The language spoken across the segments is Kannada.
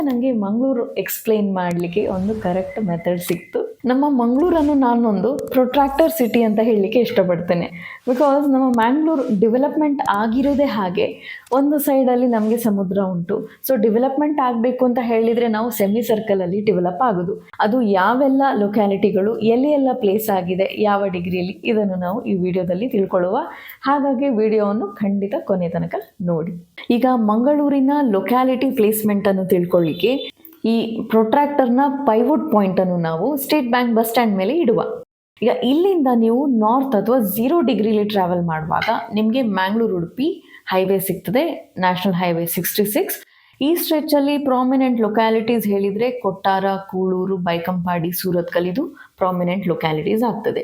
ನನಗೆ ಮಂಗಳೂರು ಎಕ್ಸ್ಪ್ಲೈನ್ ಮಾಡಲಿಕ್ಕೆ ಒಂದು ಕರೆಕ್ಟ್ ಮೆಥಡ್ ಸಿಕ್ತು. ನಮ್ಮ ಮಂಗಳೂರನ್ನು ನಾನೊಂದು ಪ್ರೊಟ್ರಾಕ್ಟರ್ ಸಿಟಿ ಅಂತ ಹೇಳಲಿಕ್ಕೆ ಇಷ್ಟಪಡ್ತೇನೆ. ಬಿಕಾಸ್ ನಮ್ಮ ಮ್ಯಾಂಗ್ಳೂರು ಡೆವಲಪ್ಮೆಂಟ್ ಆಗಿರೋದೇ ಹಾಗೆ. ಒಂದು ಸೈಡಲ್ಲಿ ನಮಗೆ ಸಮುದ್ರ ಉಂಟು. ಸೊ ಡೆವಲಪ್ಮೆಂಟ್ ಆಗಬೇಕು ಅಂತ ಹೇಳಿದರೆ ನಾವು ಸೆಮಿ ಸರ್ಕಲಲ್ಲಿ ಡೆವಲಪ್ ಆಗೋದು. ಅದು ಯಾವೆಲ್ಲ ಲೊಕ್ಯಾಲಿಟಿಗಳು ಎಲ್ಲಿ ಎಲ್ಲ ಪ್ಲೇಸ್ ಆಗಿದೆ, ಯಾವ ಡಿಗ್ರಿಯಲ್ಲಿ, ಇದನ್ನು ನಾವು ಈ ವಿಡಿಯೋದಲ್ಲಿ ತಿಳ್ಕೊಳ್ಳುವ. ಹಾಗಾಗಿ ವಿಡಿಯೋವನ್ನು ಖಂಡಿತ ಕೊನೆ ತನಕ ನೋಡಿ. ಈಗ ಮಂಗಳೂರಿನ ಲೊಕ್ಯಾಲಿಟಿ ಪ್ಲೇಸ್ಮೆಂಟನ್ನು ತಿಳ್ಕೊಳ್ಳಿಕ್ಕೆ ಈ ಪ್ರೊಟ್ರಾಕ್ಟರ್ನ ಪೈವೋಟ್ ಪಾಯಿಂಟನ್ನು ನಾವು ಸ್ಟೇಟ್ ಬ್ಯಾಂಕ್ ಬಸ್ ಸ್ಟ್ಯಾಂಡ್ ಮೇಲೆ ಇಡುವ. ಈಗ ಇಲ್ಲಿಂದ ನೀವು ನಾರ್ತ್ ಅಥವಾ 0 ಡಿಗ್ರಿಲಿ ಟ್ರಾವೆಲ್ ಮಾಡುವಾಗ ನಿಮಗೆ ಮ್ಯಾಂಗ್ಳೂರು ಉಡುಪಿ ಹೈವೇ ಸಿಗ್ತದೆ, ನ್ಯಾಷನಲ್ ಹೈವೇ 66. ಈ ಸ್ಟ್ರೆಚಲ್ಲಿ ಪ್ರಾಮಿನೆಂಟ್ ಲೊಕ್ಯಾಲಿಟೀಸ್ ಹೇಳಿದರೆ ಕೊಟ್ಟಾರ, ಕೂಳೂರು, ಬೈಕಂಪಾಡಿ, ಸೂರತ್ಕಲ್ ಇದು ಪ್ರಾಮಿನೆಂಟ್ ಲೊಕ್ಯಾಲಿಟೀಸ್ ಆಗ್ತದೆ.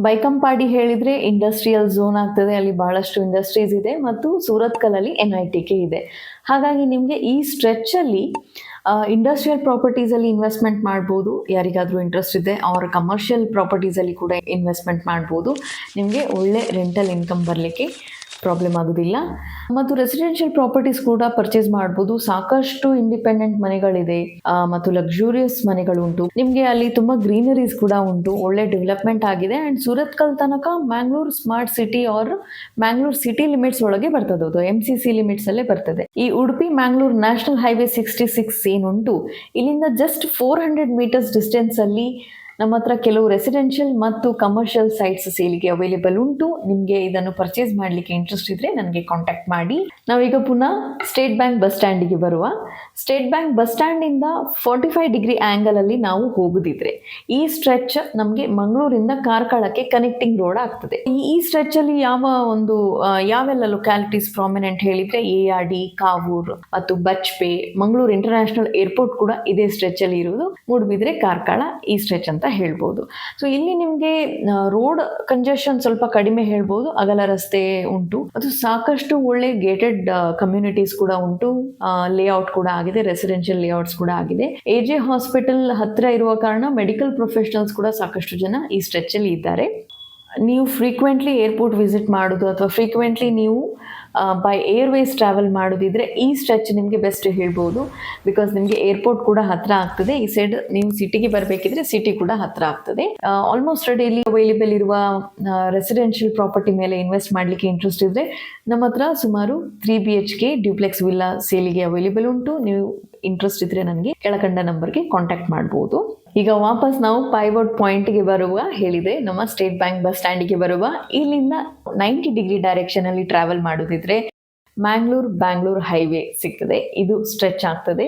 ಬೈಕಂಪಾಡಿ ಹೇಳಿದರೆ ಇಂಡಸ್ಟ್ರಿಯಲ್ ಝೋನ್ ಆಗ್ತದೆ, ಅಲ್ಲಿ ಬಹಳಷ್ಟು ಇಂಡಸ್ಟ್ರೀಸ್ ಇದೆ, ಮತ್ತು ಸೂರತ್ಕಲಲ್ಲಿ NITK ಇದೆ. ಹಾಗಾಗಿ ನಿಮಗೆ ಈ ಸ್ಟ್ರೆಚ್ಚಲ್ಲಿ ಇಂಡಸ್ಟ್ರಿಯಲ್ ಪ್ರಾಪರ್ಟೀಸಲ್ಲಿ ಇನ್ವೆಸ್ಟ್ಮೆಂಟ್ ಮಾಡ್ಬೋದು, ಯಾರಿಗಾದರೂ ಇಂಟ್ರೆಸ್ಟ್ ಇದೆ. ಅವ್ರ ಕಮರ್ಷಿಯಲ್ ಪ್ರಾಪರ್ಟೀಸಲ್ಲಿ ಕೂಡ ಇನ್ವೆಸ್ಟ್ಮೆಂಟ್ ಮಾಡ್ಬೋದು. ನಿಮಗೆ ಒಳ್ಳೆ ರೆಂಟಲ್ ಇನ್ಕಮ್ ಬರಲಿಕ್ಕೆ ಪ್ರಾಬ್ಲಮ್ ಆಗೋದಿಲ್ಲ. ಮತ್ತು ರೆಸಿಡೆನ್ಷಿಯಲ್ ಪ್ರಾಪರ್ಟೀಸ್ ಕೂಡ ಪರ್ಚೇಸ್ ಮಾಡ್ಬೋದು. ಸಾಕಷ್ಟು ಇಂಡಿಪೆಂಡೆಂಟ್ ಮನೆಗಳಿದೆ ಮತ್ತು ಲಕ್ಸುರಿಯಸ್ ಮನೆಗಳುಂಟು. ನಿಮಗೆ ಅಲ್ಲಿ ತುಂಬ ಗ್ರೀನರೀಸ್ ಕೂಡ ಉಂಟು, ಒಳ್ಳೆ ಡೆವಲಪ್ಮೆಂಟ್ ಆಗಿದೆ. ಆ್ಯಂಡ್ ಸೂರತ್ಕಲ್ ತನಕ Mangalore smart city or Mangalore city limits ಒಳಗೆ ಬರ್ತದೆ, ಅದು MCC ಲಿಮಿಟ್ಸ್ ಅಲ್ಲೇ ಬರ್ತದೆ. ಈ ಉಡುಪಿ ಮ್ಯಾಂಗ್ಳೂರ್ ನ್ಯಾಷನಲ್ ಹೈವೇ 66 ಏನುಂಟು, ಇಲ್ಲಿಂದ ಜಸ್ಟ್ 400 ಮೀಟರ್ಸ್ ಡಿಸ್ಟೆನ್ಸಲ್ಲಿ ನಮ್ಮ ಹತ್ರ ಕೆಲವು ರೆಸಿಡೆನ್ಷಿಯಲ್ ಮತ್ತು ಕಮರ್ಷಿಯಲ್ ಸೈಟ್ಸ್ ಸೇಲಿಗೆ ಅವೈಲೇಬಲ್ ಉಂಟು. ನಿಮಗೆ ಇದನ್ನು ಪರ್ಚೇಸ್ ಮಾಡಲಿಕ್ಕೆ ಇಂಟ್ರೆಸ್ಟ್ ಇದ್ದರೆ ನನಗೆ ಕಾಂಟ್ಯಾಕ್ಟ್ ಮಾಡಿ. ನಾವೀಗ ಪುನಃ ಸ್ಟೇಟ್ ಬ್ಯಾಂಕ್ ಬಸ್ ಸ್ಟ್ಯಾಂಡಿಗೆ ಬರುವ. ಸ್ಟೇಟ್ ಬ್ಯಾಂಕ್ ಬಸ್ ಸ್ಟ್ಯಾಂಡಿಂದ 45 ಡಿಗ್ರಿ ಆ್ಯಂಗಲಲ್ಲಿ ನಾವು ಹೋಗೋದಿದ್ರೆ ಈ ಸ್ಟ್ರೆಚ್ ನಮಗೆ ಮಂಗಳೂರಿಂದ ಕಾರ್ಕಳಕ್ಕೆ ಕನೆಕ್ಟಿಂಗ್ ರೋಡ್ ಆಗ್ತದೆ. ಈ ಸ್ಟ್ರೆಚಲ್ಲಿ ಯಾವೆಲ್ಲ ಲೊಕ್ಯಾಲಿಟೀಸ್ ಪ್ರಾಮಿನೆಂಟ್ ಹೇಳಿದರೆ ARD, ಕಾವೂರ್ ಮತ್ತು ಬಚ್ಪೆ, ಮಂಗಳೂರು ಇಂಟರ್ನ್ಯಾಷನಲ್ ಏರ್ಪೋರ್ಟ್ ಕೂಡ ಇದೇ ಸ್ಟ್ರೆಚಲ್ಲಿ ಇರುವುದು. ಮೂಡುಬಿದ್ರೆ, ಕಾರ್ಕಳ ಈ ಸ್ಟ್ರೆಚ್ ಅಂತ ಹೇಳ್ಬೋದು. ಸೊ ಇಲ್ಲಿ ನಿಮಗೆ ರೋಡ್ ಕಂಜೆಷನ್ ಸ್ವಲ್ಪ ಕಡಿಮೆ ಹೇಳ್ಬೋದು, ಅಗಲ ರಸ್ತೆ ಉಂಟು, ಅದು ಸಾಕಷ್ಟು ಒಳ್ಳೆ ಗೇಟೆಡ್ ಕಮ್ಯುನಿಟೀಸ್ ಕೂಡ ಉಂಟು. ಲೇಔಟ್ ಕೂಡ ಆಗಿದೆ, ರೆಸಿಡೆನ್ಷಿಯಲ್ ಲೇಔಟ್ಸ್ ಕೂಡ ಆಗಿದೆ. AJ ಹಾಸ್ಪಿಟಲ್ ಹತ್ರ ಇರುವ ಕಾರಣ ಮೆಡಿಕಲ್ ಪ್ರೊಫೆಷನಲ್ಸ್ ಕೂಡ ಸಾಕಷ್ಟು ಜನ ಈ ಸ್ಟ್ರೆಚ್ ಅಲ್ಲಿ ಇದ್ದಾರೆ. ನೀವು ಫ್ರೀಕ್ವೆಂಟ್ಲಿ ಏರ್ಪೋರ್ಟ್ ವಿಸಿಟ್ ಮಾಡೋದು ಅಥವಾ ಫ್ರೀಕ್ವೆಂಟ್ಲಿ ನೀವು ಬೈ ಏರ್ವೇಸ್ ಟ್ರಾವೆಲ್ ಮಾಡೋದಿದ್ರೆ ಈ ಸ್ಟ್ರೆಚ್ ನಿಮಗೆ ಬೆಸ್ಟ್ ಹೇಳ್ಬೋದು. ಬಿಕಾಸ್ ನಿಮಗೆ ಏರ್ಪೋರ್ಟ್ ಕೂಡ ಹತ್ರ ಆಗ್ತದೆ. ಈ ಸೈಡ್ ನೀವು ಸಿಟಿಗೆ ಬರಬೇಕಿದ್ರೆ ಸಿಟಿ ಕೂಡ ಹತ್ರ ಆಗ್ತದೆ. ಆಲ್ಮೋಸ್ಟ್ ಡೈಲಿ ಅವೈಲೇಬಲ್ ಇರುವ ರೆಸಿಡೆನ್ಷಿಯಲ್ ಪ್ರಾಪರ್ಟಿ ಮೇಲೆ ಇನ್ವೆಸ್ಟ್ ಮಾಡಲಿಕ್ಕೆ ಇಂಟ್ರೆಸ್ಟ್ ಇದ್ರೆ ನಮ್ಮ ಹತ್ರ ಸುಮಾರು 3 BHK ಡ್ಯೂಪ್ಲೆಕ್ಸ್ ವಿಲ್ಲಾ ಸೇಲಿಗೆ ಅವೈಲೇಬಲ್ ಉಂಟು. ನೀವು ಇಂಟ್ರೆಸ್ಟ್ ಇದ್ರೆ ನನಗೆ ಕೆಳಕಂಡ ನಂಬರ್ಗೆ ಕಾಂಟ್ಯಾಕ್ಟ್ ಮಾಡ್ಬೋದು. ಈಗ ವಾಪಸ್ ನಾವು ಪೈವೋಟ್ ಪಾಯಿಂಟ್ಗೆ ಬರುವ ಹೇಳಿದೆ, ನಮ್ಮ ಸ್ಟೇಟ್ ಬ್ಯಾಂಕ್ ಬಸ್ ಸ್ಟ್ಯಾಂಡಿಗೆ ಬರುವ. ಇಲ್ಲಿಂದ 90 ಡಿಗ್ರಿ ಡೈರೆಕ್ಷನ್ ಅಲ್ಲಿ ಟ್ರಾವೆಲ್ ಮಾಡೋದಿದ್ರೆ ಬ್ಯಾಂಗ್ಳೂರ್ ಹೈವೇ ಸಿಗ್ತದೆ, ಇದು ಸ್ಟ್ರೆಚ್ ಆಗ್ತದೆ.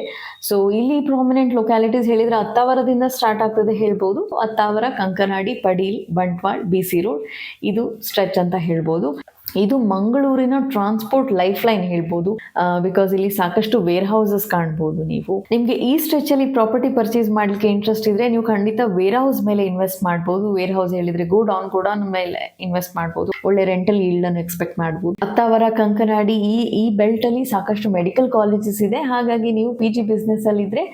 ಸೊ ಇಲ್ಲಿ ಪ್ರಾಮಿನೆಂಟ್ ಲೊಕ್ಯಾಲಿಟೀಸ್ ಹೇಳಿದ್ರೆ ಅತ್ತಾವರದಿಂದ ಸ್ಟಾರ್ಟ್ ಆಗ್ತದೆ ಹೇಳ್ಬೋದು. ಅತ್ತಾವರ, ಕಂಕನಾಡಿ, ಪಡೀಲ್, ಬಂಟ್ವಾಳ್, BC ರೋಡ್ ಇದು ಸ್ಟ್ರೆಚ್ ಅಂತ ಹೇಳ್ಬೋದು. ಇದು ಮಂಗಳೂರಿನ ಟ್ರಾನ್ಸ್ಪೋರ್ಟ್ ಲೈಫ್ ಲೈನ್ ಹೇಳ್ಬೋದು. ಬಿಕಾಸ್ ಇಲ್ಲಿ ಸಾಕಷ್ಟು ವೇರ್ ಹೌಸಸ್ ಕಾಣ್ಬೋದು. ನಿಮಗೆ ಈ ಸ್ಟ್ರೆಚ್ ಅಲ್ಲಿ ಪ್ರಾಪರ್ಟಿ ಪರ್ಚೇಸ್ ಮಾಡ್ಲಿಕ್ಕೆ ಇಂಟ್ರೆಸ್ಟ್ ಇದ್ರೆ ನೀವು ಖಂಡಿತ ವೇರ್ ಹೌಸ್ ಮೇಲೆ ಇನ್ವೆಸ್ಟ್ ಮಾಡ್ಬೋದು. ವೇರ್ ಹೌಸ್ ಹೇಳಿದ್ರೆ ಗೋಡೌನ್ ಮೇಲೆ ಇನ್ವೆಸ್ಟ್ ಮಾಡ್ಬೋದು. ಒಳ್ಳೆ ರೆಂಟಲ್ ಈಲ್ಡ್ ಅನ್ನು ಎಕ್ಸ್ಪೆಕ್ಟ್ ಮಾಡ್ಬೋದು. ಅತ್ತಾವರ, ಕಂಕನಾಡಿ ಈ ಬೆಲ್ಟ್ ಅಲ್ಲಿ ಸಾಕಷ್ಟು ಮೆಡಿಕಲ್ ಕಾಲೇಜಸ್ ಇದೆ. ಹಾಗಾಗಿ ನೀವು PG ಬಿಸ್ನೆಸ್ ಅಲ್ಲಿ ಇದ್ರೆ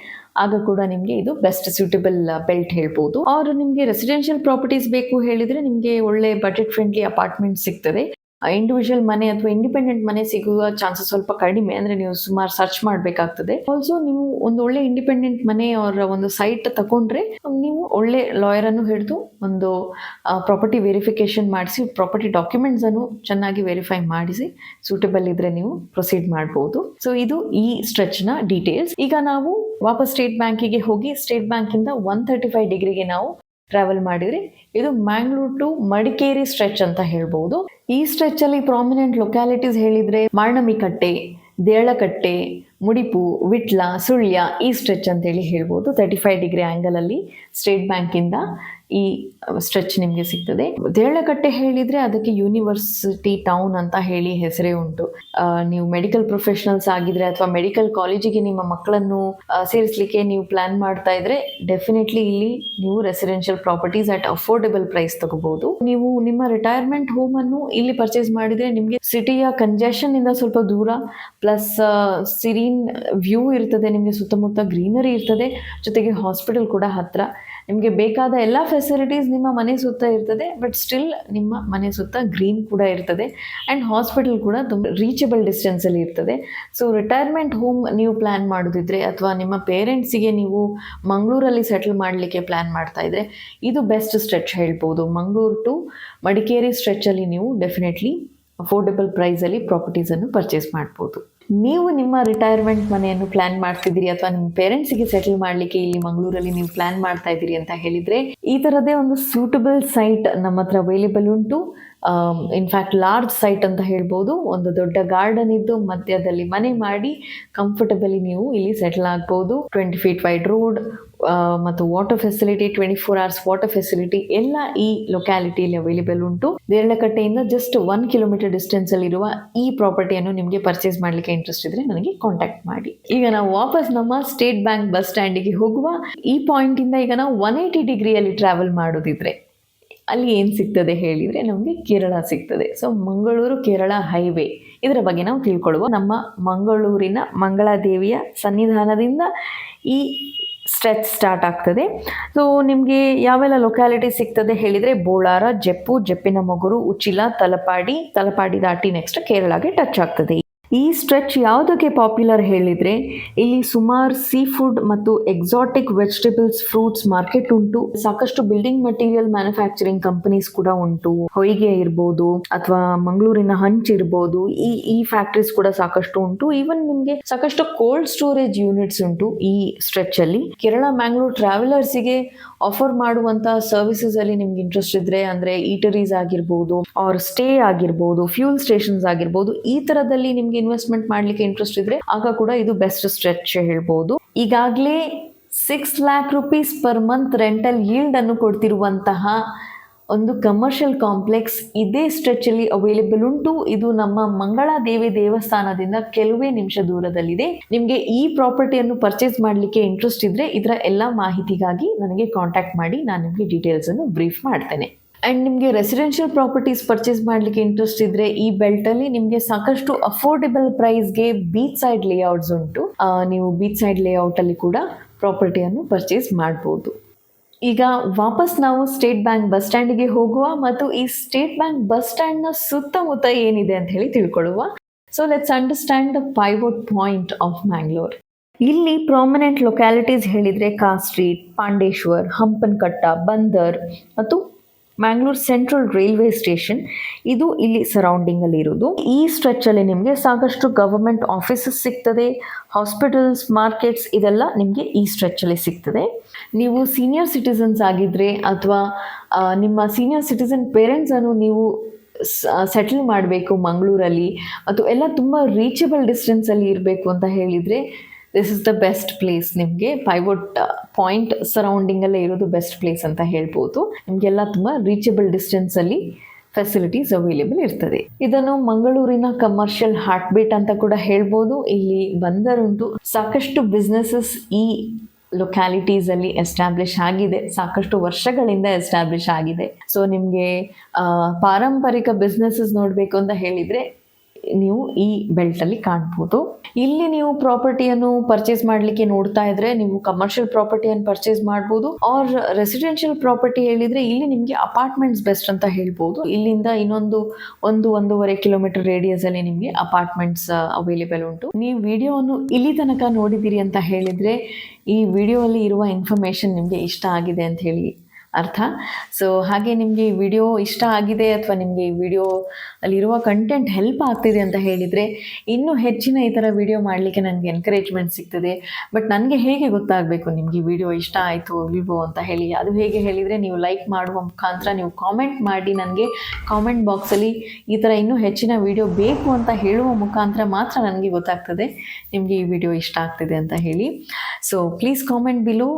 ಆಗ ಕೂಡ ನಿಮಗೆ ಇದು ಬೆಸ್ಟ್ ಸೂಟಬಲ್ ಬೆಲ್ಟ್ ಹೇಳ್ಬೋದು. ಅವರು ನಿಮಗೆ ರೆಸಿಡೆನ್ಷಿಯಲ್ ಪ್ರಾಪರ್ಟೀಸ್ ಬೇಕು ಹೇಳಿದ್ರೆ ನಿಮಗೆ ಒಳ್ಳೆ ಬಜೆಟ್ ಫ್ರೆಂಡ್ಲಿ ಅಪಾರ್ಟ್ಮೆಂಟ್ ಸಿಗ್ತದೆ. ಇಂಡಿವಿಜುವಲ್ ಮನೆ ಅಥವಾ ಇಂಡಿಪೆಂಡೆಂಟ್ ಮನೆ ಸಿಗುವ ಚಾನ್ಸಸ್ ಸ್ವಲ್ಪ ಕಡಿಮೆ, ಅಂದ್ರೆ ನೀವು ಸುಮಾರು ಸರ್ಚ್ ಮಾಡಬೇಕಾಗ್ತದೆ. ಆಲ್ಸೋ ನೀವು ಒಂದು ಒಳ್ಳೆ ಇಂಡಿಪೆಂಡೆಂಟ್ ಮನೆ ಅವರ ಒಂದು ಸೈಟ್ ತಗೊಂಡ್ರೆ ನೀವು ಒಳ್ಳೆ ಲಾಯರ್ ಅನ್ನು ಹಿಡಿದು ಒಂದು ಪ್ರಾಪರ್ಟಿ ವೆರಿಫಿಕೇಶನ್ ಮಾಡಿಸಿ, ಪ್ರಾಪರ್ಟಿ ಡಾಕ್ಯುಮೆಂಟ್ಸ್ ಅನ್ನು ಚೆನ್ನಾಗಿ ವೆರಿಫೈ ಮಾಡಿಸಿ ಸೂಟಬಲ್ ಇದ್ರೆ ನೀವು ಪ್ರೊಸೀಡ್ ಮಾಡಬಹುದು. ಸೊ ಇದು ಈ ಸ್ಟ್ರೆಚ್ ನ ಡೀಟೇಲ್ಸ್. ಈಗ ನಾವು ವಾಪಸ್ ಸ್ಟೇಟ್ ಬ್ಯಾಂಕಿಗೆ ಹೋಗಿ ಸ್ಟೇಟ್ ಬ್ಯಾಂಕ್ ಇಂದ 135 ಡಿಗ್ರಿಗೆ ನಾವು ಟ್ರಾವೆಲ್ ಮಾಡಿದ್ರೆ ಇದು ಮ್ಯಾಂಗ್ಳೂರ್ ಟು ಮಡಿಕೇರಿ ಸ್ಟ್ರೆಚ್ ಅಂತ ಹೇಳ್ಬಹುದು. ಈ ಸ್ಟ್ರೆಚ್ ಅಲ್ಲಿ ಪ್ರಾಮಿನೆಂಟ್ ಲೊಕ್ಯಾಲಿಟೀಸ್ ಹೇಳಿದ್ರೆ ಮಾರ್ಣಮಿಕಟ್ಟೆ, ದೇಳಕಟ್ಟೆ, ಮುಡಿಪು, ವಿಟ್ಲ, ಸುಳ್ಯ ಈ ಸ್ಟ್ರೆಚ್ ಅಂತೇಳಿ ಹೇಳ್ಬೋದು. 35 ಡಿಗ್ರಿ ಆ್ಯಂಗಲ್ ಅಲ್ಲಿ ಸ್ಟೇಟ್ ಬ್ಯಾಂಕಿಂದ ಈ ಸ್ಟ್ರೆಚ್ ನಿಮಗೆ ಸಿಗ್ತದೆ. ದೇಳಕಟ್ಟೆ ಹೇಳಿದ್ರೆ ಅದಕ್ಕೆ ಯೂನಿವರ್ಸಿಟಿ ಟೌನ್ ಅಂತ ಹೇಳಿ ಹೆಸರೇ ಉಂಟು. ನೀವು ಮೆಡಿಕಲ್ ಪ್ರೊಫೆಷನಲ್ಸ್ ಆಗಿದ್ರೆ ಅಥವಾ ಮೆಡಿಕಲ್ ಕಾಲೇಜಿಗೆ ನಿಮ್ಮ ಮಕ್ಕಳನ್ನು ಸೇರಿಸಲಿಕ್ಕೆ ನೀವು ಪ್ಲಾನ್ ಮಾಡ್ತಾ ಇದ್ರೆ ಡೆಫಿನೆಟ್ಲಿ ಇಲ್ಲಿ ನೀವು residential properties at affordable price ತಗೋಬಹುದು. ನೀವು ನಿಮ್ಮ ರಿಟೈರ್ಮೆಂಟ್ ಹೋಮ್ ಅನ್ನು ಇಲ್ಲಿ ಪರ್ಚೇಸ್ ಮಾಡಿದ್ರೆ ನಿಮಗೆ ಸಿಟಿಯ ಕಂಜೆಷನ್ ಇಂದ ಸ್ವಲ್ಪ ದೂರ, ಪ್ಲಸ್ ಸಿರೀನ್ ವ್ಯೂ ಇರ್ತದೆ, ನಿಮಗೆ ಸುತ್ತಮುತ್ತ ಗ್ರೀನರಿ ಇರ್ತದೆ, ಜೊತೆಗೆ ಹಾಸ್ಪಿಟಲ್ ಕೂಡ ಹತ್ರ. ನಿಮಗೆ ಬೇಕಾದ ಎಲ್ಲ ಫೆಸಿಲಿಟೀಸ್ ನಿಮ್ಮ ಮನೆ ಸುತ್ತ ಇರ್ತದೆ, ಬಟ್ ಸ್ಟಿಲ್ ನಿಮ್ಮ ಮನೆ ಸುತ್ತ ಗ್ರೀನ್ ಕೂಡ ಇರ್ತದೆ ಆ್ಯಂಡ್ ಹಾಸ್ಪಿಟಲ್ ಕೂಡ ತುಂಬ ರೀಚಬಲ್ ಡಿಸ್ಟೆನ್ಸಲ್ಲಿ ಇರ್ತದೆ. ಸೊ ರಿಟೈರ್ಮೆಂಟ್ ಹೋಮ್ ನೀವು ಪ್ಲ್ಯಾನ್ ಮಾಡೋದಿದ್ರೆ ಅಥವಾ ನಿಮ್ಮ ಪೇರೆಂಟ್ಸಿಗೆ ನೀವು ಮಂಗಳೂರಲ್ಲಿ ಸೆಟಲ್ ಮಾಡಲಿಕ್ಕೆ ಪ್ಲ್ಯಾನ್ ಮಾಡ್ತಾ ಇದ್ರೆ ಇದು ಬೆಸ್ಟ್ ಸ್ಟ್ರೆಚ್ ಹೇಳ್ಬೋದು. ಮಂಗಳೂರು ಟು ಮಡಿಕೇರಿ ಸ್ಟ್ರೆಚಲ್ಲಿ ನೀವು ಡೆಫಿನೆಟ್ಲಿ ಅಫೋರ್ಡೆಬಲ್ ಪ್ರೈಸಲ್ಲಿ ಪ್ರಾಪರ್ಟೀಸನ್ನು ಪರ್ಚೇಸ್ ಮಾಡ್ಬೋದು. ನೀವು ನಿಮ್ಮ ರಿಟೈರ್ಮೆಂಟ್ ಮನೆಯನ್ನು ಪ್ಲ್ಯಾನ್ ಮಾಡ್ತಿದ್ದೀರಿ ಅಥವಾ ನಿಮ್ಮ ಪೇರೆಂಟ್ಸಿಗೆ ಸೆಟಲ್ ಮಾಡಲಿಕ್ಕೆ ಇಲ್ಲಿ ಮಂಗಳೂರಲ್ಲಿ ನೀವು ಪ್ಲ್ಯಾನ್ ಮಾಡ್ತಾ ಇದ್ದೀರಿ ಅಂತ ಹೇಳಿದರೆ ಈ ಥರದೇ ಒಂದು ಸೂಟಬಲ್ ಸೈಟ್ ನಮ್ಮ ಹತ್ರ ಅವೈಲೇಬಲ್ ಉಂಟು. ಇನ್ಫ್ಯಾಕ್ಟ್ ಲಾರ್ಜ್ ಸೈಟ್ ಅಂತ ಹೇಳ್ಬೋದು. ಒಂದು ದೊಡ್ಡ ಗಾರ್ಡನ್ ಇದ್ದು ಮಧ್ಯದಲ್ಲಿ ಮನೆ ಮಾಡಿ ಕಂಫರ್ಟಬಲಿ ನೀವು ಇಲ್ಲಿ ಸೆಟಲ್ ಆಗ್ಬೋದು. 20 feet ವೈಡ್ ರೋಡ್ ಮತ್ತು water facility, 24 hours water facility ಎಲ್ಲ ಈ ಲೊಕ್ಯಾಲಿಟಿಯಲ್ಲಿ ಅವೈಲೇಬಲ್ ಉಂಟು. ದೇರಳಕಟ್ಟೆಯಿಂದ ಜಸ್ಟ್ 1 kilometer ಡಿಸ್ಟೆನ್ಸಲ್ಲಿರುವ ಈ ಪ್ರಾಪರ್ಟಿಯನ್ನು ನಿಮಗೆ ಪರ್ಚೇಸ್ ಮಾಡಲಿಕ್ಕೆ ಇಂಟ್ರೆಸ್ಟ್ ಇದ್ದರೆ ನನಗೆ ಕಾಂಟ್ಯಾಕ್ಟ್ ಮಾಡಿ. ಈಗ ನಾವು ವಾಪಸ್ ನಮ್ಮ ಸ್ಟೇಟ್ ಬ್ಯಾಂಕ್ ಬಸ್ ಸ್ಟ್ಯಾಂಡಿಗೆ ಹೋಗುವ. ಈ ಪಾಯಿಂಟಿಂದ ಈಗ ನಾವು 180 ಡಿಗ್ರಿಯಲ್ಲಿ ಟ್ರಾವೆಲ್ ಮಾಡೋದಿದ್ರೆ ಅಲ್ಲಿ ಏನು ಸಿಗ್ತದೆ ಹೇಳಿದರೆ ನಮಗೆ ಕೇರಳ ಸಿಗ್ತದೆ. ಸೊ ಮಂಗಳೂರು ಕೇರಳ ಹೈವೇ ಇದರ ಬಗ್ಗೆ ನಾವು ತಿಳ್ಕೊಳ್ಳುವ. ನಮ್ಮ ಮಂಗಳೂರಿನ ಮಂಗಳಾದೇವಿಯ ಸನ್ನಿಧಾನದಿಂದ ಈ ಸ್ಟ್ರೆಚ್ ಸ್ಟಾರ್ಟ್ ಆಗ್ತದೆ. ಸೊ ನಿಮಗೆ ಯಾವೆಲ್ಲ ಲೊಕ್ಯಾಲಿಟಿ ಸಿಗ್ತದೆ ಹೇಳಿದರೆ ಬೋಳಾರ, ಜೆಪ್ಪು, ಜೆಪ್ಪಿನಮೊಗರು, ಉಚ್ಚಿಲ, ತಲಪಾಡಿ ದಾಟಿ ನೆಕ್ಸ್ಟ್ ಕೇರಳಗೆ ಟಚ್ ಆಗ್ತದೆ. ಈ ಸ್ಟ್ರೆಚ್ ಯಾವುದಕ್ಕೆ ಪಾಪ್ಯುಲರ್ ಹೇಳಿದರೆ ಇಲ್ಲಿ ಸುಮಾರು ಸೀ ಫುಡ್ ಮತ್ತು ಎಕ್ಸಾಟಿಕ್ ವೆಜಿಟೇಬಲ್ಸ್, ಫ್ರೂಟ್ಸ್ ಮಾರ್ಕೆಟ್ ಉಂಟು. ಸಾಕಷ್ಟು ಬಿಲ್ಡಿಂಗ್ ಮಟೀರಿಯಲ್ ಮ್ಯಾನುಫ್ಯಾಕ್ಚರಿಂಗ್ ಕಂಪನೀಸ್ ಕೂಡ ಉಂಟು. ಹೊಯ್ಗೆ ಇರ್ಬೋದು ಅಥವಾ ಮಂಗಳೂರಿನ ಹಂಚ್ ಇರ್ಬೋದು, ಈ ಫ್ಯಾಕ್ಟ್ರೀಸ್ ಕೂಡ ಸಾಕಷ್ಟು ಉಂಟು. ಈವನ್ ನಿಮಗೆ ಸಾಕಷ್ಟು ಕೋಲ್ಡ್ ಸ್ಟೋರೇಜ್ ಯೂನಿಟ್ಸ್ ಉಂಟು ಈ ಸ್ಟ್ರೆಚ್ ಅಲ್ಲಿ. ಕೇರಳ ಮ್ಯಾಂಗ್ಳೂರ್ ಟ್ರಾವೆಲರ್ಸಿಗೆ ಆಫರ್ ಮಾಡುವಂತಹ ಸರ್ವಿಸಸ್ ಅಲ್ಲಿ ನಿಮ್ಗೆ ಇಂಟ್ರೆಸ್ಟ್ ಇದ್ರೆ, ಅಂದ್ರೆ ಈಟರೀಸ್ ಆಗಿರ್ಬೋದು, ಆರ್ ಸ್ಟೇ ಆಗಿರ್ಬೋದು, ಫ್ಯೂಲ್ ಸ್ಟೇಷನ್ಸ್ ಆಗಿರ್ಬೋದು, ಈ ತರದಲ್ಲಿ ನಿಮ್ಗೆ ಇನ್ವೆಸ್ಟ್ಮೆಂಟ್ ಮಾಡ್ಲಿಕ್ಕೆ ಇಂಟ್ರೆಸ್ಟ್ ಇದ್ರೆ ಆಗ ಕೂಡ ಇದು ಬೆಸ್ಟ್ ಸ್ಟ್ರೆಚ್ ಹೇಳ್ಬೋದು. ಈಗಾಗಲೇ 6 lakh rupees per month rental yield ಅನ್ನು ಕೊಡ್ತಿರುವಂತಹ ಒಂದು ಕಮರ್ಷಿಯಲ್ ಕಾಂಪ್ಲೆಕ್ಸ್ ಇದೇ ಸ್ಟ್ರೆಚ್ ಅಲ್ಲಿ ಅವೈಲೇಬಲ್ ಉಂಟು. ಇದು ನಮ್ಮ ಮಂಗಳಾದೇವಿ ದೇವಸ್ಥಾನದಿಂದ ಕೆಲವೇ ನಿಮಿಷ ದೂರದಲ್ಲಿದೆ. ನಿಮಗೆ ಈ ಪ್ರಾಪರ್ಟಿಯನ್ನು ಪರ್ಚೇಸ್ ಮಾಡಲಿಕ್ಕೆ ಇಂಟ್ರೆಸ್ಟ್ ಇದ್ರೆ ಇದರ ಎಲ್ಲ ಮಾಹಿತಿಗಾಗಿ ನನಗೆ ಕಾಂಟ್ಯಾಕ್ಟ್ ಮಾಡಿ, ನಾನು ನಿಮಗೆ ಡೀಟೇಲ್ಸ್ ಅನ್ನು ಬ್ರೀಫ್ ಮಾಡ್ತೇನೆ. ಆ್ಯಂಡ್ ನಿಮಗೆ ರೆಸಿಡೆನ್ಷಿಯಲ್ ಪ್ರಾಪರ್ಟೀಸ್ ಪರ್ಚೇಸ್ ಮಾಡಲಿಕ್ಕೆ ಇಂಟ್ರೆಸ್ಟ್ ಇದ್ದರೆ ಈ ಬೆಲ್ಟಲ್ಲಿ ನಿಮಗೆ ಸಾಕಷ್ಟು ಅಫೋರ್ಡೆಬಲ್ ಪ್ರೈಸ್ಗೆ ಬೀಚ್ ಸೈಡ್ ಲೇಔಟ್ಸ್ ಉಂಟು. ನೀವು ಬೀಚ್ ಸೈಡ್ ಲೇಔಟಲ್ಲಿ ಕೂಡ ಪ್ರಾಪರ್ಟಿಯನ್ನು ಪರ್ಚೇಸ್ ಮಾಡ್ಬೋದು. ಈಗ ವಾಪಸ್ ನಾವು ಸ್ಟೇಟ್ ಬ್ಯಾಂಕ್ ಬಸ್ ಸ್ಟ್ಯಾಂಡಿಗೆ ಹೋಗುವ ಮತ್ತು ಈ ಸ್ಟೇಟ್ ಬ್ಯಾಂಕ್ ಬಸ್ ಸ್ಟ್ಯಾಂಡ್ನ ಸುತ್ತಮುತ್ತ ಏನಿದೆ ಅಂತ ಹೇಳಿ ತಿಳ್ಕೊಳ್ಳುವ. So let's understand the pivot point of Mangalore. ಇಲ್ಲಿ ಪ್ರಾಮಿನೆಂಟ್ ಲೊಕ್ಯಾಲಿಟೀಸ್ ಹೇಳಿದರೆ ಕಾ ಸ್ಟ್ರೀಟ್, ಪಾಂಡೇಶ್ವರ್, ಹಂಪನಕಟ್ಟ, ಬಂದರ್ ಮತ್ತು ಮ್ಯಾಂಗ್ಳೂರ್ ಸೆಂಟ್ರಲ್ ರೈಲ್ವೆ ಸ್ಟೇಷನ್ ಇದು ಇಲ್ಲಿ ಸರೌಂಡಿಂಗಲ್ಲಿ ಇರೋದು. ಈ ಸ್ಟ್ರೆಚಲ್ಲಿ ನಿಮಗೆ ಸಾಕಷ್ಟು ಗವರ್ಮೆಂಟ್ ಆಫೀಸಸ್ ಸಿಗ್ತದೆ, ಹಾಸ್ಪಿಟಲ್ಸ್, ಮಾರ್ಕೆಟ್ಸ್ ಇದೆಲ್ಲ ನಿಮಗೆ ಈ ಸ್ಟ್ರೆಚಲ್ಲಿ ಸಿಗ್ತದೆ. ನೀವು ಸೀನಿಯರ್ ಸಿಟಿಸನ್ಸ್ ಆಗಿದ್ದರೆ ಅಥವಾ ನಿಮ್ಮ ಸೀನಿಯರ್ ಸಿಟಿಸನ್ ಪೇರೆಂಟ್ಸನ್ನು ನೀವು ಸೆಟಲ್ ಮಾಡಬೇಕು ಮಂಗಳೂರಲ್ಲಿ ಮತ್ತು ಎಲ್ಲ ತುಂಬ ರೀಚಬಲ್ ಡಿಸ್ಟೆನ್ಸಲ್ಲಿ ಇರಬೇಕು ಅಂತ ಹೇಳಿದರೆ this is the best place. ನಿಮಗೆ ಪೈವೋಟ್ ಪಾಯಿಂಟ್ ಸರೌಂಡಿಂಗಲ್ಲೇ ಇರೋದು ಬೆಸ್ಟ್ ಪ್ಲೇಸ್ ಅಂತ ಹೇಳ್ಬೋದು. ನಿಮಗೆಲ್ಲ ತುಂಬ ರೀಚಬಲ್ ಡಿಸ್ಟೆನ್ಸಲ್ಲಿ ಫೆಸಿಲಿಟೀಸ್ ಅವೈಲೇಬಲ್ ಇರ್ತದೆ. ಇದನ್ನು ಮಂಗಳೂರಿನ ಕಮರ್ಷಿಯಲ್ ಹಾರ್ಟ್ ಬೀಟ್ ಅಂತ ಕೂಡ ಹೇಳ್ಬೋದು. ಇಲ್ಲಿ ಬಂದರುಂಟು, ಸಾಕಷ್ಟು ಬಿಸ್ನೆಸಸ್ ಈ ಲೊಕ್ಯಾಲಿಟೀಸಲ್ಲಿ ಎಸ್ಟಾಬ್ಲಿಷ್ ಆಗಿದೆ, ಸಾಕಷ್ಟು ವರ್ಷಗಳಿಂದ ಎಸ್ಟಾಬ್ಲಿಷ್ ಆಗಿದೆ. ಸೊ ನಿಮಗೆ ಪಾರಂಪರಿಕ ಬಿಸ್ನೆಸಸ್ ನೋಡಬೇಕು ಅಂತ ಹೇಳಿದರೆ ನೀವು ಈ ಬೆಲ್ಟಲ್ಲಿ ಕಾಣ್ಬೋದು. ಇಲ್ಲಿ ನೀವು ಪ್ರಾಪರ್ಟಿಯನ್ನು ಪರ್ಚೇಸ್ ಮಾಡಲಿಕ್ಕೆ ನೋಡ್ತಾ ಇದ್ರೆ ನೀವು ಕಮರ್ಷಿಯಲ್ ಪ್ರಾಪರ್ಟಿಯನ್ನು ಪರ್ಚೇಸ್ ಮಾಡ್ಬೋದು, ಆರ್ ರೆಸಿಡೆನ್ಷಿಯಲ್ ಪ್ರಾಪರ್ಟಿ ಹೇಳಿದರೆ ಇಲ್ಲಿ ನಿಮಗೆ ಅಪಾರ್ಟ್ಮೆಂಟ್ಸ್ ಬೆಸ್ಟ್ ಅಂತ ಹೇಳ್ಬೋದು. ಇಲ್ಲಿಂದ ಇನ್ನೊಂದು 1-1.5 kilometer ರೇಡಿಯಸಲ್ಲಿ ನಿಮಗೆ ಅಪಾರ್ಟ್ಮೆಂಟ್ಸ್ ಅವೈಲೇಬಲ್ ಉಂಟು. ನೀವು ವಿಡಿಯೋವನ್ನು ಇಲ್ಲಿ ತನಕ ನೋಡಿದ್ದೀರಿ ಅಂತ ಹೇಳಿದರೆ ಈ ವಿಡಿಯೋಲ್ಲಿ ಇರುವ ಇನ್ಫಾರ್ಮೇಷನ್ ನಿಮಗೆ ಇಷ್ಟ ಆಗಿದೆ ಅಂತ ಹೇಳಿ ಅರ್ಥ. ಸೊ ಹಾಗೆ ನಿಮಗೆ ಈ ವಿಡಿಯೋ ಇಷ್ಟ ಆಗಿದೆ ಅಥವಾ ನಿಮಗೆ ಈ ವಿಡಿಯೋ ಅಲ್ಲಿರುವ ಕಂಟೆಂಟ್ ಹೆಲ್ಪ್ ಆಗ್ತಿದೆ ಅಂತ ಹೇಳಿದರೆ ಇನ್ನೂ ಹೆಚ್ಚಿನ ಈ ಥರ ವಿಡಿಯೋ ಮಾಡಲಿಕ್ಕೆ ನನಗೆ ಎನ್ಕರೇಜ್ಮೆಂಟ್ ಸಿಗ್ತದೆ. ಬಟ್ ನನಗೆ ಹೇಗೆ ಗೊತ್ತಾಗಬೇಕು ನಿಮಗೆ ಈ ವಿಡಿಯೋ ಇಷ್ಟ ಆಯಿತು ಇಲ್ವೋ ಅಂತ ಹೇಳಿ? ಅದು ಹೇಗೆ ಹೇಳಿದರೆ ನೀವು ಲೈಕ್ ಮಾಡುವ ಮುಖಾಂತರ, ನೀವು ಕಾಮೆಂಟ್ ಮಾಡಿ ನನಗೆ ಕಾಮೆಂಟ್ ಬಾಕ್ಸಲ್ಲಿ ಈ ಥರ ಇನ್ನೂ ಹೆಚ್ಚಿನ ವಿಡಿಯೋ ಬೇಕು ಅಂತ ಹೇಳುವ ಮುಖಾಂತರ ಮಾತ್ರ ನನಗೆ ಗೊತ್ತಾಗ್ತದೆ ನಿಮಗೆ ಈ ವಿಡಿಯೋ ಇಷ್ಟ ಆಗ್ತಿದೆ ಅಂತ ಹೇಳಿ. So please comment below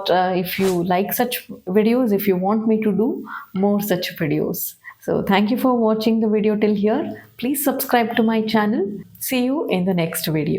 if you like such videos, if you want me to do more such videos. So thank you for watching the video till here. Please subscribe to my channel. See you in the next video.